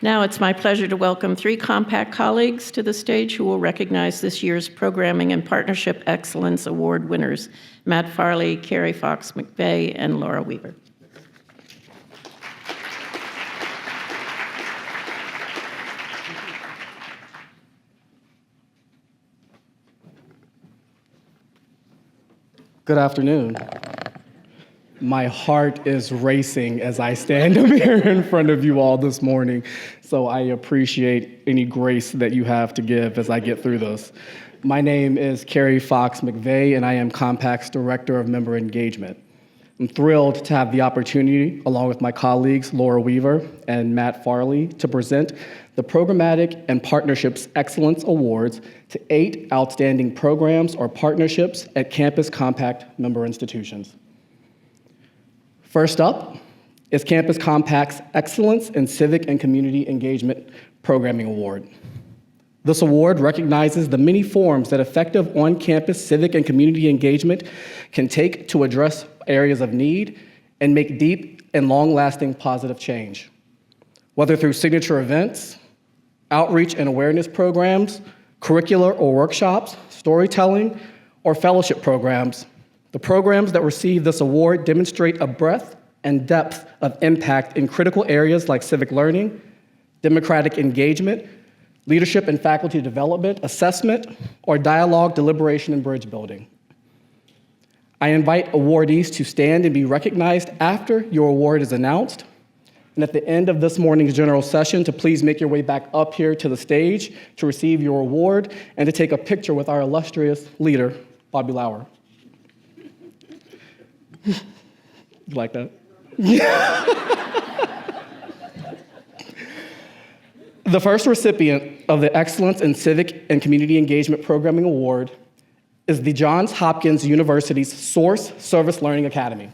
Now it's my pleasure to welcome three Compact colleagues to the stage who will recognize this year's Programming and Partnership Excellence Award winners, Matt Farley, Kerry Foxx McVey, and Laura Weaver. Good afternoon. My heart is racing as I stand up here in front of you all this morning, so I appreciate any grace that you have to give as I get through this. My name is Kerry Foxx McVey, and I am Compact's Director of Member Engagement. I'm thrilled to have the opportunity, along with my colleagues Laura Weaver and Matt Farley, to present the Programmatic and Partnerships Excellence Awards to 8 outstanding programs or partnerships at Campus Compact member institutions. First up is Campus Compact's Excellence in Civic and Community Engagement Programming Award. This award recognizes the many forms that effective on-campus civic and community engagement can take to address areas of need and make deep and long-lasting positive change. Whether through signature events, outreach and awareness programs, curricular or workshops, storytelling, or fellowship programs, the programs that receive this award demonstrate a breadth and depth of impact in critical areas like civic learning, democratic engagement, leadership and faculty development, assessment, or dialogue, deliberation, and bridge building. I invite awardees to stand and be recognized after your award is announced. And at the end of this morning's general session, to please make your way back up here to the stage to receive your award and to take a picture with our illustrious leader, Bobby Lauer. You like that? The first recipient of the Excellence in Civic and Community Engagement Programming Award is the Johns Hopkins University's Source Service Learning Academy.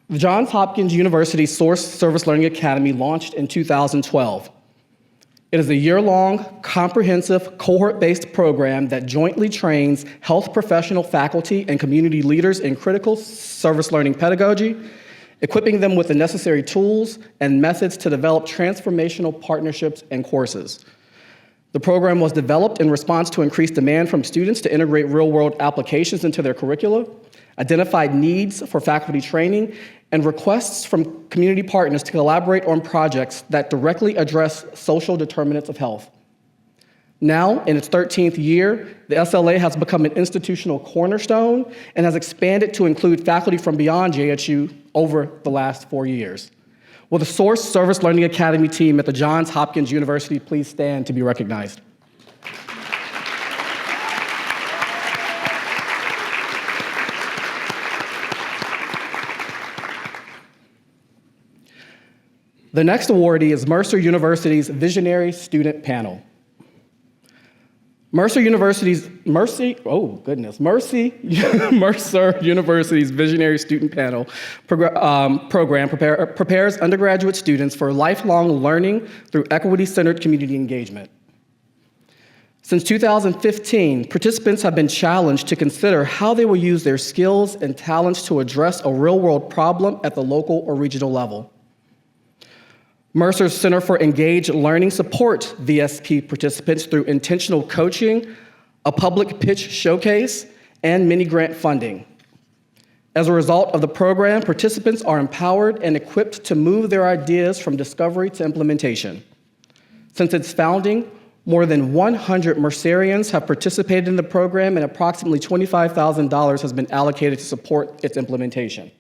The Johns Hopkins University Source Service Learning Academy launched in 2012. It is a year-long, comprehensive, cohort-based program that jointly trains health professional faculty and community leaders in critical service learning pedagogy, equipping them with the necessary tools and methods to develop transformational partnerships and courses. The program was developed in response to increased demand from students to integrate real-world applications into their curricula, identified needs for faculty training, and requests from community partners to collaborate on projects that directly address social determinants of health. Now, in its 13th year, the SLA has become an institutional cornerstone and has expanded to include faculty from beyond JHU over the last 4 years. Will the Source Service Learning Academy team at the Johns Hopkins University please stand to be recognized? The next awardee is Mercer University's Visionary Student Panel. Mercer University's Visionary Student Panel program prepares undergraduate students for lifelong learning through equity-centered community engagement. Since 2015, participants have been challenged to consider how they will use their skills and talents to address a real-world problem at the local or regional level. Mercer's Center for Engaged Learning supports VSP participants through intentional coaching, a public pitch showcase, and mini-grant funding. As a result of the program, participants are empowered and equipped to move their ideas from discovery to implementation. Since its founding, more than 100 Mercerians have participated in the program, and approximately $25,000 has been allocated to support its implementation.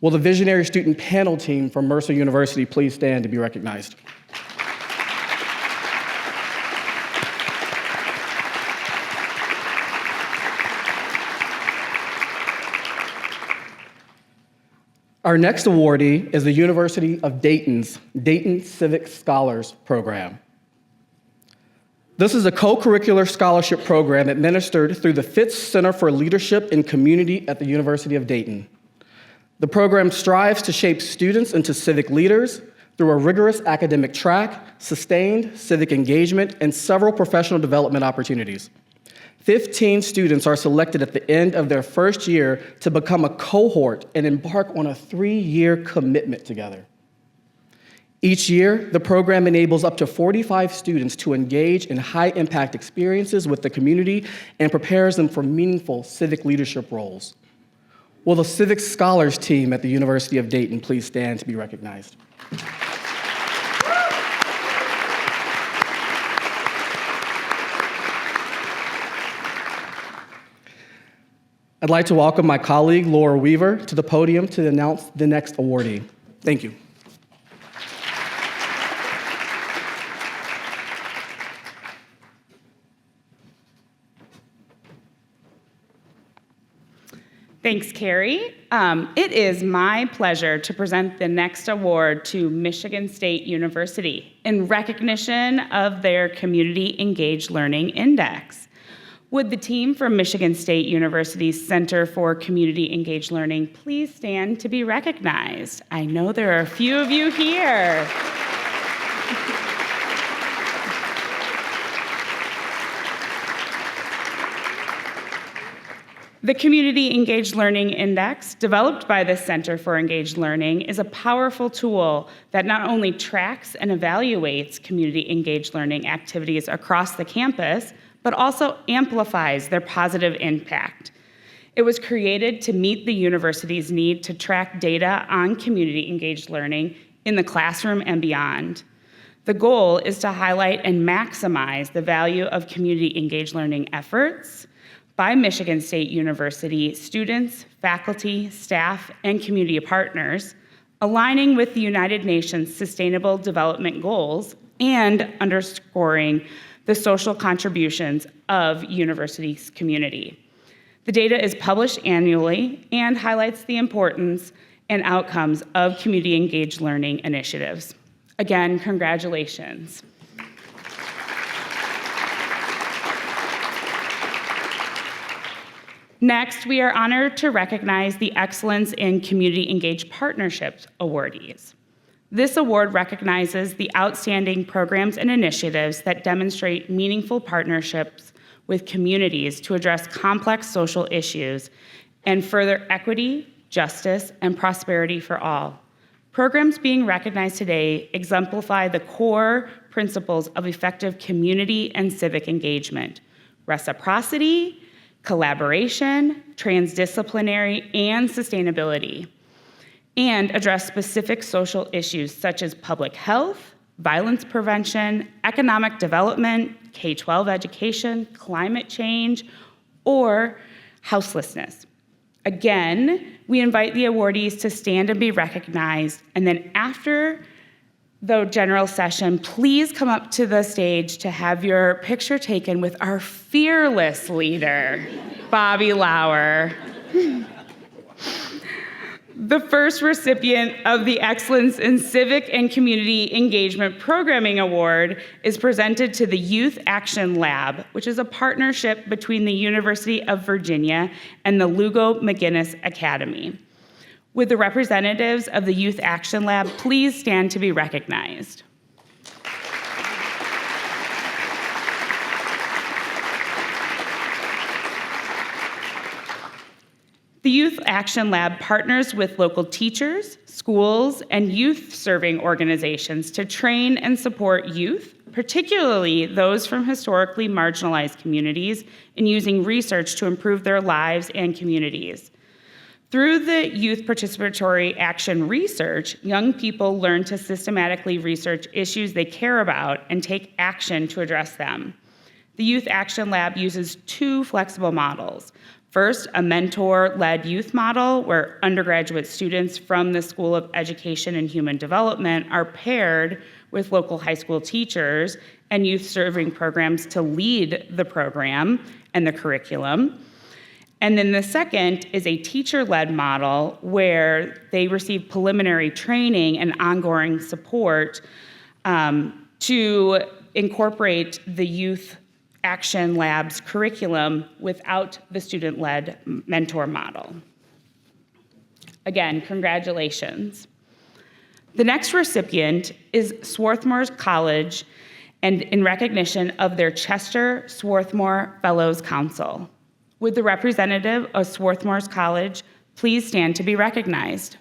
Will the Visionary Student Panel team from Mercer University please stand to be recognized? Our next awardee is the University of Dayton's Dayton Civic Scholars Program. This is a co-curricular scholarship program administered through the Fitz Center for Leadership in Community at the University of Dayton. The program strives to shape students into civic leaders through a rigorous academic track, sustained civic engagement, and several professional development opportunities. 15 students are selected at the end of their first year to become a cohort and embark on a 3-year commitment together. Each year, the program enables up to 45 students to engage in high-impact experiences with the community and prepares them for meaningful civic leadership roles. Will the Civic Scholars team at the University of Dayton please stand to be recognized? I'd like to welcome my colleague, Laura Weaver, to the podium to announce the next awardee. Thank you. Thanks, Kerry. It is my pleasure to present the next award to Michigan State University in recognition of their Community Engaged Learning Index. Would the team from Michigan State University's Center for Community Engaged Learning please stand to be recognized? I know there are a few of you here. The Community Engaged Learning Index, developed by the Center for Engaged Learning, is a powerful tool that not only tracks and evaluates community engaged learning activities across the campus, but also amplifies their positive impact. It was created to meet the university's need to track data on community engaged learning in the classroom and beyond. The goal is to highlight and maximize the value of community engaged learning efforts by Michigan State University students, faculty, staff, and community partners, aligning with the United Nations Sustainable Development Goals and underscoring the social contributions of university's community. The data is published annually and highlights the importance and outcomes of community engaged learning initiatives. Again, congratulations. Next, we are honored to recognize the Excellence in Community Engaged Partnerships awardees. This award recognizes the outstanding programs and initiatives that demonstrate meaningful partnerships with communities to address complex social issues and further equity, justice, and prosperity for all. Programs being recognized today exemplify the core principles of effective community and civic engagement: reciprocity, collaboration, transdisciplinary, and sustainability, and address specific social issues such as public health, violence prevention, economic development, K-12 education, climate change, or houselessness. Again, we invite the awardees to stand and be recognized, and then after the general session, please come up to the stage to have your picture taken with our fearless leader, Bobby Lauer. The first recipient of the Excellence in Civic and Community Engagement Programming Award is presented to the Youth Action Lab, which is a partnership between the University of Virginia and the Lugo McGinnis Academy. Would the representatives of the Youth Action Lab please stand to be recognized? The Youth Action Lab partners with local teachers, schools, and youth-serving organizations to train and support youth, particularly those from historically marginalized communities, in using research to improve their lives and communities. Through the Youth Participatory Action Research, young people learn to systematically research issues they care about and take action to address them. The Youth Action Lab uses 2 flexible models. First, a mentor-led youth model where undergraduate students from the School of Education and Human Development are paired with local high school teachers and youth-serving programs to lead the program and the curriculum. And then the second is a teacher-led model where they receive preliminary training and ongoing support to incorporate the Youth Action Lab's curriculum without the student-led mentor model. Again, congratulations. The next recipient is Swarthmore College and in recognition of their Chester Swarthmore Fellows Council. Would the representative of Swarthmore College please stand to be recognized?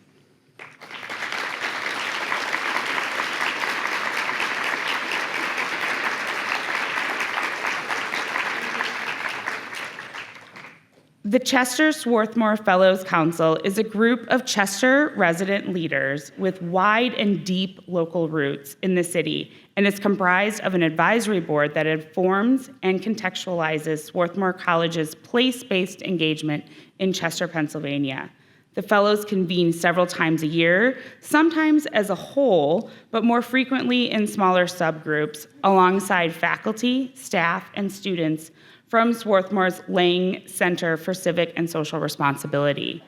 The Chester Swarthmore Fellows Council is a group of Chester resident leaders with wide and deep local roots in the city, and is comprised of an advisory board that informs and contextualizes Swarthmore College's place-based engagement in Chester, Pennsylvania. The fellows convene several times a year, sometimes as a whole, but more frequently in smaller subgroups, alongside faculty, staff, and students from Swarthmore's Lang Center for Civic and Social Responsibility.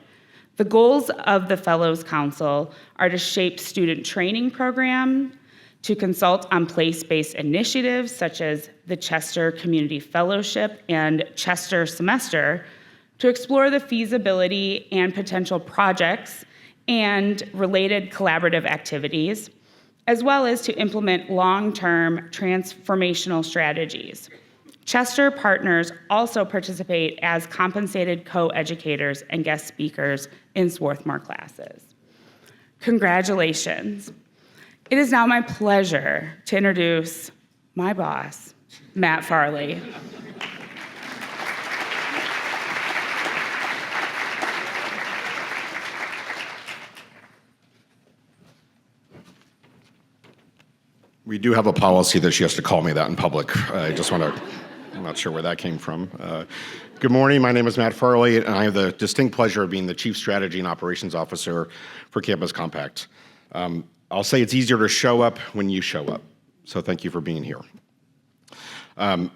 The goals of the Fellows Council are to shape student training programs, to consult on place-based initiatives such as the Chester Community Fellowship and Chester Semester, to explore the feasibility and potential projects and related collaborative activities, as well as to implement long-term transformational strategies. Chester partners also participate as compensated co-educators and guest speakers in Swarthmore classes. Congratulations. It is now my pleasure to introduce my boss, Matt Farley. We do have a policy that she has to call me that in public. I'm not sure where that came from. Good morning, my name is Matt Farley, and I have the distinct pleasure of being the Chief Strategy and Operations Officer for Campus Compact. I'll say it's easier to show up when you show up, so thank you for being here. I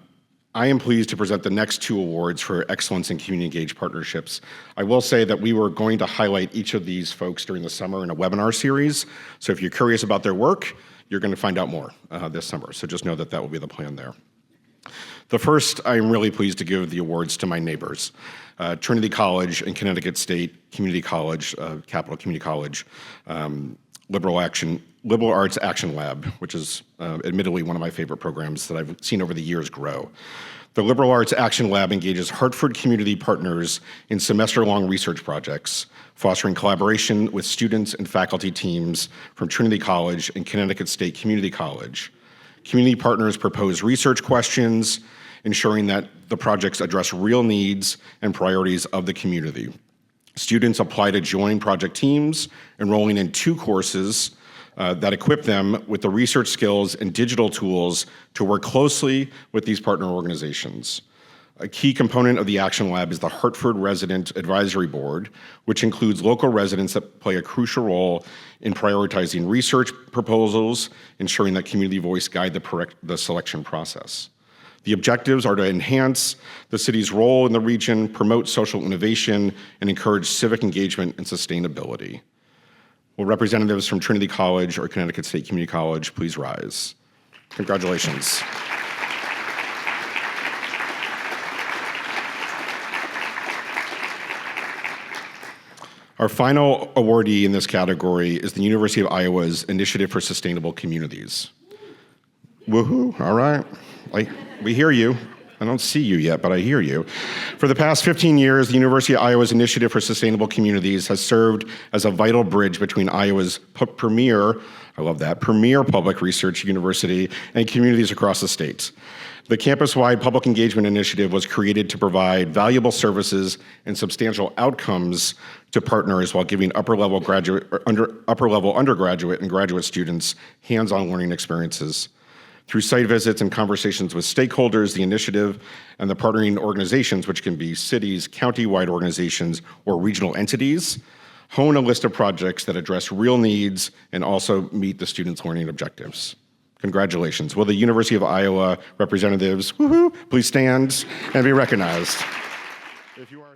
am pleased to present the next two awards for excellence in community engaged partnerships. I will say that we were going to highlight each of these folks during the summer in a webinar series, so if you're curious about their work, you're going to find out more this summer, so just know that that will be the plan there. The first, I'm really pleased to give the awards to my neighbors, Trinity College and Connecticut State Community College, Capital Community College, Liberal Arts Action Lab, which is admittedly one of my favorite programs that I've seen over the years grow. The Liberal Arts Action Lab engages Hartford community partners in semester-long research projects, fostering collaboration with students and faculty teams from Trinity College and Connecticut State Community College. Community partners propose research questions, ensuring that the projects address real needs and priorities of the community. Students apply to join project teams, enrolling in 2 courses that equip them with the research skills and digital tools to work closely with these partner organizations. A key component of the Action Lab is the Hartford Resident Advisory Board, which includes local residents that play a crucial role in prioritizing research proposals, ensuring that community voice guide the selection process. The objectives are to enhance the city's role in the region, promote social innovation, and encourage civic engagement and sustainability. Will representatives from Trinity College or Connecticut State Community College please rise? Congratulations. Our final awardee in this category is the University of Iowa's Initiative for Sustainable Communities. Woohoo, all right. We hear you. I don't see you yet, but I hear you. For the past 15 years, the University of Iowa's Initiative for Sustainable Communities has served as a vital bridge between Iowa's premier public research university and communities across the state. The campus-wide public engagement initiative was created to provide valuable services and substantial outcomes to partners while giving upper-level undergraduate and graduate students hands-on learning experiences. Through site visits and conversations with stakeholders, the initiative and the partnering organizations, which can be cities, county-wide organizations, or regional entities, hone a list of projects that address real needs and also meet the students' learning objectives. Congratulations. Will the University of Iowa representatives, please stand and be recognized. If you are